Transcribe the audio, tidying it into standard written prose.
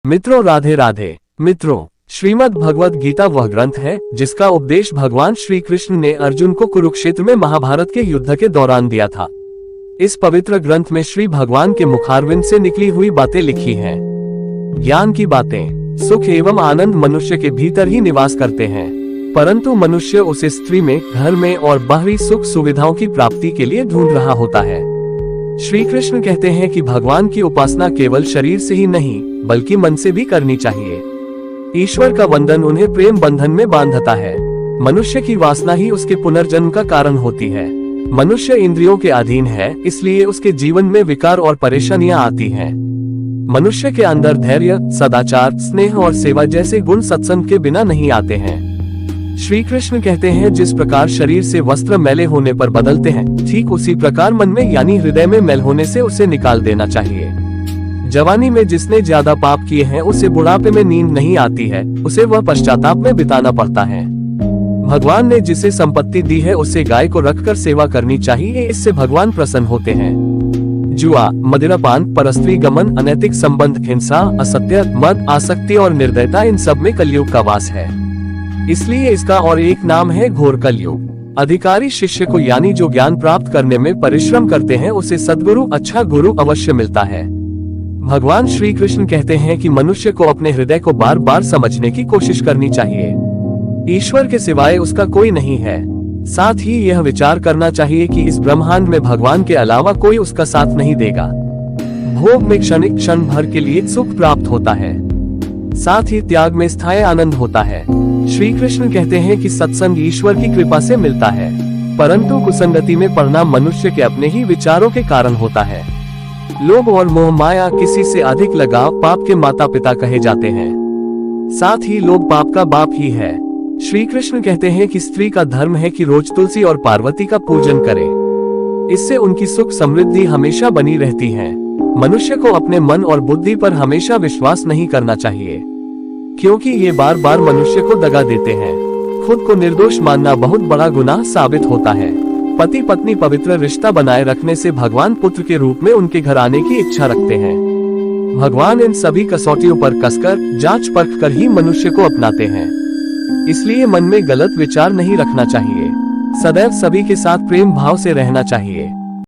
मित्रों, राधे राधे। मित्रों, श्रीमद् भगवद गीता वह ग्रंथ है जिसका उपदेश भगवान श्री कृष्ण ने अर्जुन को कुरुक्षेत्र में महाभारत के युद्ध के दौरान दिया था। इस पवित्र ग्रंथ में श्री भगवान के मुखारविंद से निकली हुई बातें लिखी हैं। ज्ञान की बातें। सुख एवं आनंद मनुष्य के भीतर ही निवास करते हैं, परंतु मनुष्य उसे स्त्री में, घर में और बाहरी सुख सुविधाओं की प्राप्ति के लिए ढूंढ रहा होता है। श्री कृष्ण कहते हैं कि भगवान की उपासना केवल शरीर से ही नहीं बल्कि मन से भी करनी चाहिए। ईश्वर का वंदन उन्हें प्रेम बंधन में बांधता है। मनुष्य की वासना ही उसके पुनर्जन्म का कारण होती है। मनुष्य इंद्रियों के अधीन है, इसलिए उसके जीवन में विकार और परेशानियां आती हैं। मनुष्य के अंदर धैर्य, सदाचार, स्नेह और सेवा जैसे गुण सत्संग के बिना नहीं आते हैं। श्री कृष्ण कहते हैं, जिस प्रकार शरीर से वस्त्र मैले होने पर बदलते हैं, ठीक उसी प्रकार मन में यानी हृदय में मैल होने से उसे निकाल देना चाहिए। जवानी में जिसने ज्यादा पाप किए हैं उसे बुढ़ापे में नींद नहीं आती है, उसे वह पश्चाताप में बिताना पड़ता है। भगवान ने जिसे संपत्ति दी है उसे गाय को रखकर सेवा करनी चाहिए, इससे भगवान प्रसन्न होते हैं। जुआ, मदिरापान, परस्त्री गमन, अनैतिक संबंध, हिंसा, असत्य, मद, आसक्ति और निर्दयता, इन सब में कलयुग का वास है। इसलिए इसका और एक नाम है घोर कलयुग। अधिकारी शिष्य को यानी जो ज्ञान प्राप्त करने में परिश्रम करते हैं उसे सद्गुरु, अच्छा गुरु अवश्य मिलता है। भगवान श्री कृष्ण कहते हैं कि मनुष्य को अपने हृदय को बार बार समझने की कोशिश करनी चाहिए। ईश्वर के सिवाय उसका कोई नहीं है। साथ ही यह विचार करना चाहिए कि इस ब्रह्मांड में भगवान के अलावा कोई उसका साथ नहीं देगा। भोग में क्षणिक क्षण भर के लिए सुख प्राप्त होता है, साथ ही त्याग में स्थायी आनंद होता है। श्री कृष्ण कहते हैं कि सत्संग ईश्वर की कृपा से मिलता है, परंतु कुसंगति में पड़ना मनुष्य के अपने ही विचारों के कारण होता है। लोभ और मोह माया, किसी से अधिक लगाव पाप के माता पिता कहे जाते हैं। साथ ही लोभ पाप का बाप ही है। श्री कृष्ण कहते हैं कि स्त्री का धर्म है कि रोज तुलसी और पार्वती का पूजन करे, इससे उनकी सुख समृद्धि हमेशा बनी रहती है। मनुष्य को अपने मन और बुद्धि पर हमेशा विश्वास नहीं करना चाहिए, क्योंकि ये बार बार मनुष्य को दगा देते हैं। खुद को निर्दोष मानना बहुत बड़ा गुनाह साबित होता है। पति पत्नी पवित्र रिश्ता बनाए रखने से भगवान पुत्र के रूप में उनके घर आने की इच्छा रखते हैं। भगवान इन सभी कसौटियों पर कसकर, जांच परख कर ही मनुष्य को अपनाते हैं। इसलिए मन में गलत विचार नहीं रखना चाहिए। सदैव सभी के साथ प्रेम भाव से रहना चाहिए।